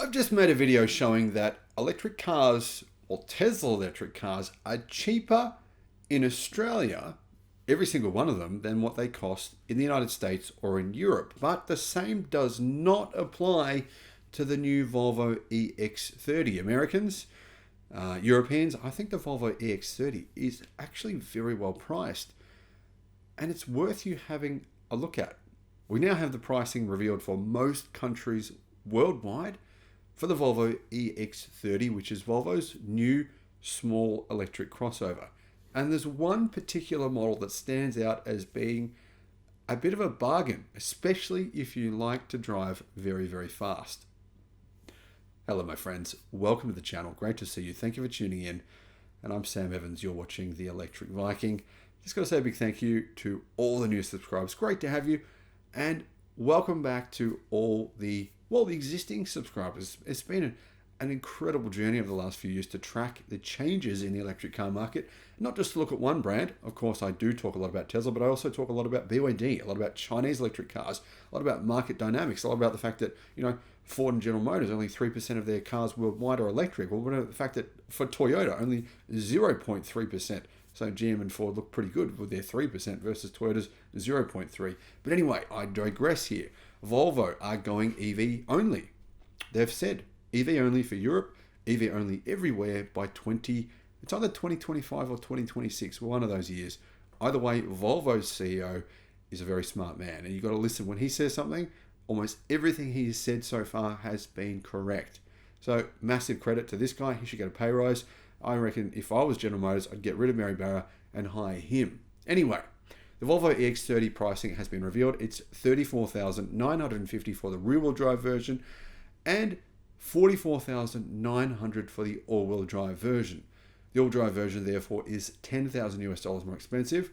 I've just made a video showing that electric cars, or Tesla electric cars, are cheaper in Australia, every single one of them, than what they cost in the United States or in Europe. But the same does not apply to the new Volvo EX30. Americans, Europeans, I think the Volvo EX30 is actually very well priced, and it's worth you having a look at. We now have the pricing revealed for most countries worldwide for the Volvo EX30, which is Volvo's new small electric crossover. And there's one particular model that stands out as being a bit of a bargain, especially if you like to drive very, very fast. Hello, my friends. Welcome to the channel. Great to see you. Thank you for tuning in. And I'm Sam Evans. You're watching the Electric Viking. Just got to say a big thank you to all the new subscribers. Great to have you. And welcome back to all the existing subscribers. It's been an incredible journey over the last few years to track the changes in the electric car market. Not just to look at one brand. Of course, I do talk a lot about Tesla, but I also talk a lot about BYD, a lot about Chinese electric cars, a lot about market dynamics, a lot about the fact that, Ford and General Motors, only 3% of their cars worldwide are electric. Or the fact that for Toyota, only 0.3%. So GM and Ford look pretty good with their 3% versus Toyota's 0.3%. But anyway, I digress here. Volvo are going EV only. They've said EV only for Europe, EV only everywhere by it's either 2025 or 2026, one of those years. Either way, Volvo's CEO is a very smart man, and you've got to listen. When he says something, almost everything he has said so far has been correct. So massive credit to this guy. He should get a pay rise. I reckon if I was General Motors, I'd get rid of Mary Barra and hire him. Anyway, the Volvo EX30 pricing has been revealed. It's $34,950 for the rear-wheel drive version and $44,900 for the all-wheel drive version. The all-wheel drive version, therefore, is $10,000 more expensive,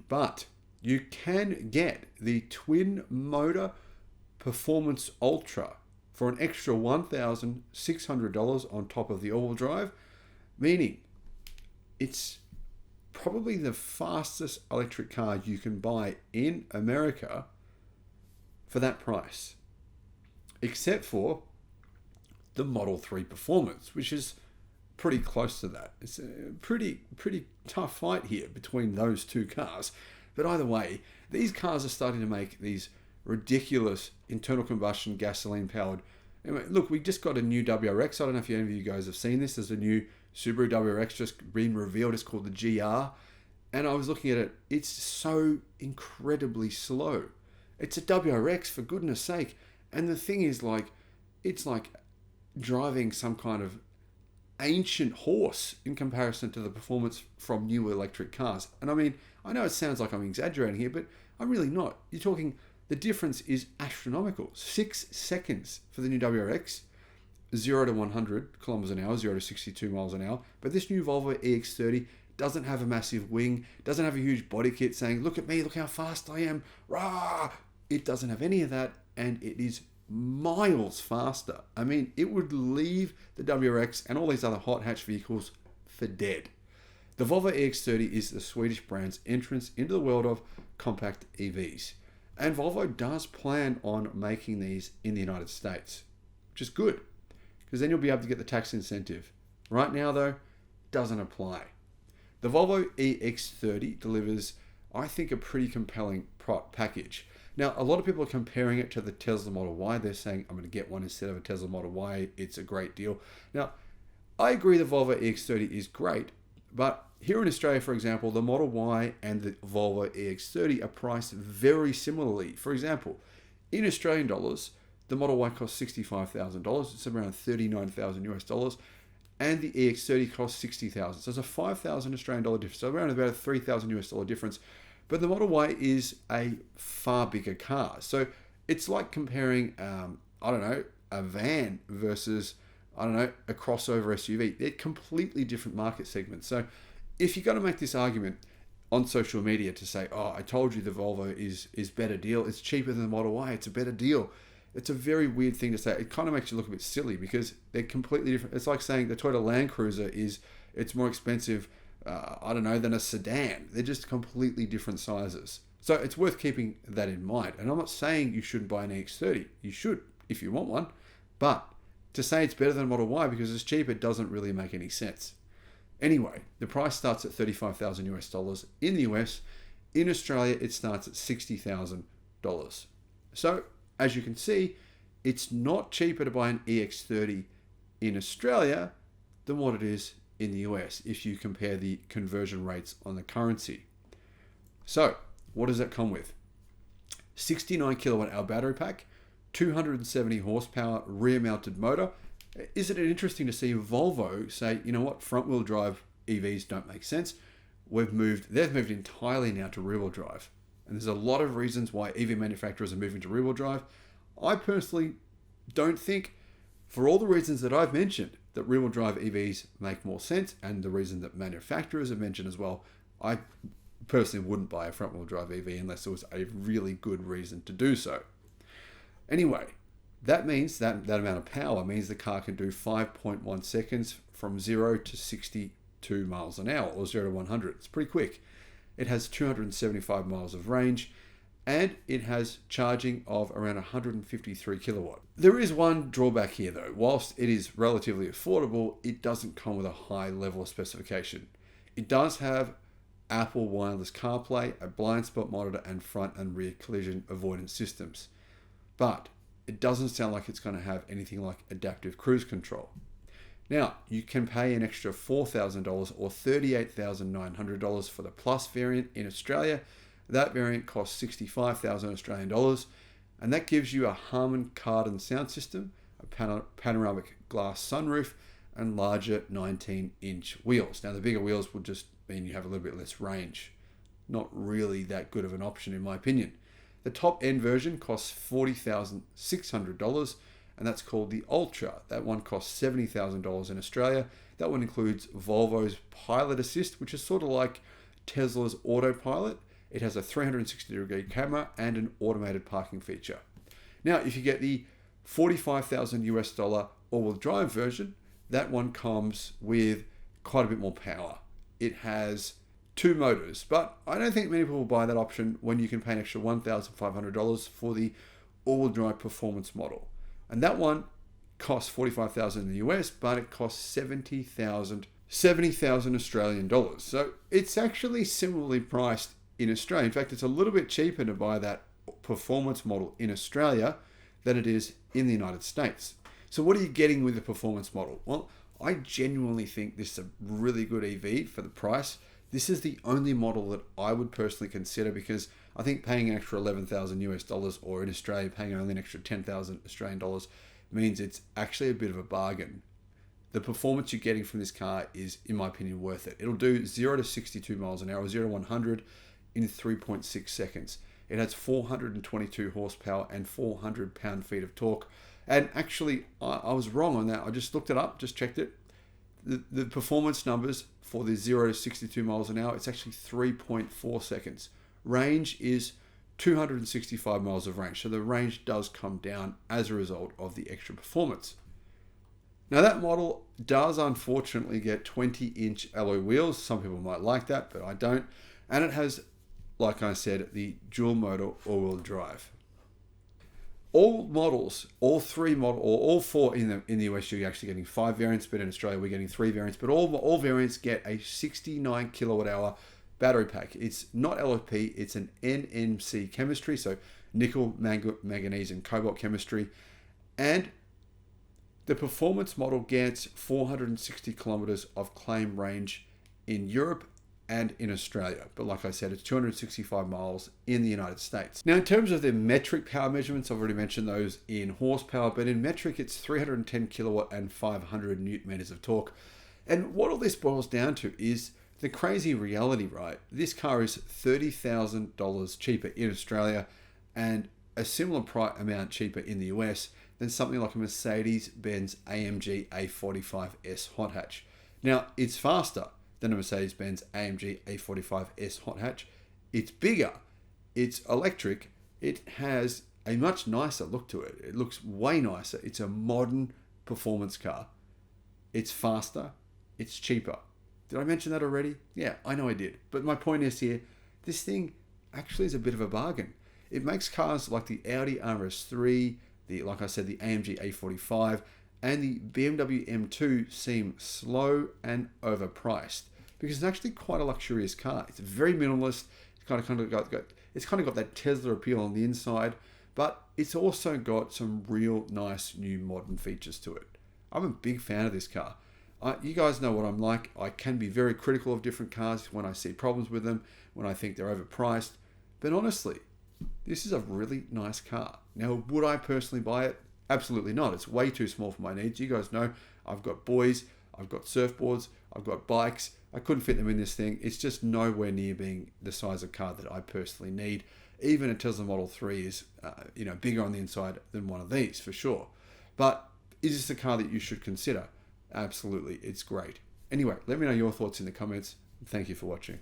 but you can get the twin-motor Performance Ultra for an extra $1,600 on top of the all-wheel drive, meaning it's probably the fastest electric car you can buy in America for that price, except for the Model 3 Performance, which is pretty close to that. It's a pretty tough fight here between those two cars. But either way, these cars are starting to make these ridiculous internal combustion gasoline powered. Anyway, look, we just got a new WRX. I don't know if any of you guys have seen this. There's a new Subaru WRX just been revealed. It's called the GR. And I was looking at it. It's so incredibly slow. It's a WRX, for goodness sake. And the thing is, it's like driving some kind of ancient horse in comparison to the performance from new electric cars. And I mean, I know it sounds like I'm exaggerating here, but I'm really not. You're talking, the difference is astronomical. 6 seconds for the new WRX, 0 to 100 kilometers an hour, 0 to 62 miles an hour. But this new Volvo EX30 doesn't have a massive wing, doesn't have a huge body kit saying, look at me, look how fast I am, rah! It doesn't have any of that, and it is miles faster. I mean, it would leave the WRX and all these other hot hatch vehicles for dead. The Volvo EX30 is the Swedish brand's entrance into the world of compact EVs. And Volvo does plan on making these in the United States, which is good, because then you'll be able to get the tax incentive. Right now, though, doesn't apply. The Volvo EX30 delivers, I think, a pretty compelling package. Now, a lot of people are comparing it to the Tesla Model Y. They're saying, I'm going to get one instead of a Tesla Model Y. It's a great deal. Now, I agree the Volvo EX30 is great, but here in Australia, for example, the Model Y and the Volvo EX30 are priced very similarly. For example, in Australian dollars, the Model Y costs $65,000. It's around $39,000, and the EX30 costs $60,000. So it's a $5,000 Australian dollar difference. So around about a $3,000 difference. But the Model Y is a far bigger car. So it's like comparing, a van versus, a crossover SUV. They're completely different market segments. So if you're going to make this argument on social media to say, oh, I told you the Volvo is better deal, it's cheaper than the Model Y, it's a better deal, it's a very weird thing to say. It kind of makes you look a bit silly because they're completely different. It's like saying the Toyota Land Cruiser it's more expensive, than a sedan. They're just completely different sizes. So it's worth keeping that in mind. And I'm not saying you shouldn't buy an EX30. You should if you want one. But to say it's better than a Model Y because it's cheaper doesn't really make any sense. Anyway, the price starts at $35,000 in the US. In Australia, it starts at $60,000. So, as you can see, it's not cheaper to buy an EX30 in Australia than what it is in the US if you compare the conversion rates on the currency. So, what does that come with? 69 kilowatt hour battery pack, 270 horsepower rear mounted motor. Isn't it interesting to see Volvo say, you know what, front wheel drive EVs don't make sense. They've moved entirely now to rear wheel drive. And there's a lot of reasons why EV manufacturers are moving to rear wheel drive. I personally don't think, for all the reasons that I've mentioned, that rear wheel drive EVs make more sense, and the reason that manufacturers have mentioned as well, I personally wouldn't buy a front wheel drive EV unless there was a really good reason to do so. Anyway, that means that amount of power means the car can do 5.1 seconds from 0 to 62 miles an hour, or 0 to 100. It's pretty quick. It has 275 miles of range, and it has charging of around 153 kilowatt. There is one drawback here though. Whilst it is relatively affordable, it doesn't come with a high level of specification. It does have Apple wireless CarPlay, a blind spot monitor, and front and rear collision avoidance systems. But it doesn't sound like it's going to have anything like adaptive cruise control. Now, you can pay an extra $4,000 or $38,900 for the Plus variant in Australia. That variant costs 65,000 Australian dollars, and that gives you a Harman Kardon sound system, a panoramic glass sunroof, and larger 19-inch wheels. Now, the bigger wheels will just mean you have a little bit less range. Not really that good of an option in my opinion. The top end version costs $40,600, and that's called the Ultra. That one costs $70,000 in Australia. That one includes Volvo's Pilot Assist, which is sort of like Tesla's Autopilot. It has a 360-degree camera and an automated parking feature. Now, if you get the $45,000 all-wheel drive version, that one comes with quite a bit more power. It has 2 motors, but I don't think many people will buy that option when you can pay an extra $1,500 for the all-wheel drive performance model. And that one costs $45,000 in the US, but it costs 70,000 Australian dollars. So it's actually similarly priced in Australia. In fact, it's a little bit cheaper to buy that performance model in Australia than it is in the United States. So what are you getting with the performance model? Well, I genuinely think this is a really good EV for the price. This is the only model that I would personally consider, because I think paying an extra 11,000 US dollars, or in Australia paying only an extra 10,000 Australian dollars, means it's actually a bit of a bargain. The performance you're getting from this car is, in my opinion, worth it. It'll do 0 to 62 miles an hour, 0 to 100 in 3.6 seconds. It has 422 horsepower and 400 pound-feet of torque. And actually, I was wrong on that. I just looked it up, just checked it. The performance numbers for the 0 to 62 miles an hour, it's actually 3.4 seconds. Range is 265 miles of range. So the range does come down as a result of the extra performance. Now that model does unfortunately get 20-inch alloy wheels. Some people might like that, but I don't. And it has, like I said, the dual motor all-wheel drive. All models, all four in the US, you're actually getting 5 variants, but in Australia we're getting 3 variants. But all variants get a 69 kilowatt hour battery pack. It's not LFP, it's an NMC chemistry, so nickel, manganese, and cobalt chemistry. And the performance model gets 460 kilometers of claim range in Europe and in Australia. But like I said, it's 265 miles in the United States. Now, in terms of the metric power measurements, I've already mentioned those in horsepower, but in metric, it's 310 kilowatt and 500 newton meters of torque. And what all this boils down to is the crazy reality, right? This car is $30,000 cheaper in Australia and a similar amount cheaper in the US than something like a Mercedes-Benz AMG A45S hot hatch. Now, it's faster than a Mercedes-Benz AMG A45S hot hatch. It's bigger, it's electric, it has a much nicer look to it. It looks way nicer. It's a modern performance car. It's faster, it's cheaper. Did I mention that already? Yeah, I know I did. But my point is here, this thing actually is a bit of a bargain. It makes cars like the Audi RS3, like I said, the AMG A45, and the BMW M2 seem slow and overpriced because it's actually quite a luxurious car. It's very minimalist. It's kind of got that Tesla appeal on the inside, but it's also got some real nice new modern features to it. I'm a big fan of this car. You guys know what I'm like. I can be very critical of different cars when I see problems with them, when I think they're overpriced. But honestly, this is a really nice car. Now, would I personally buy it? Absolutely not. It's way too small for my needs. You guys know I've got boys, I've got surfboards, I've got bikes. I couldn't fit them in this thing. It's just nowhere near being the size of car that I personally need. Even a Tesla Model 3 is bigger on the inside than one of these for sure. But is this a car that you should consider? Absolutely, it's great. Anyway, let me know your thoughts in the comments. Thank you for watching.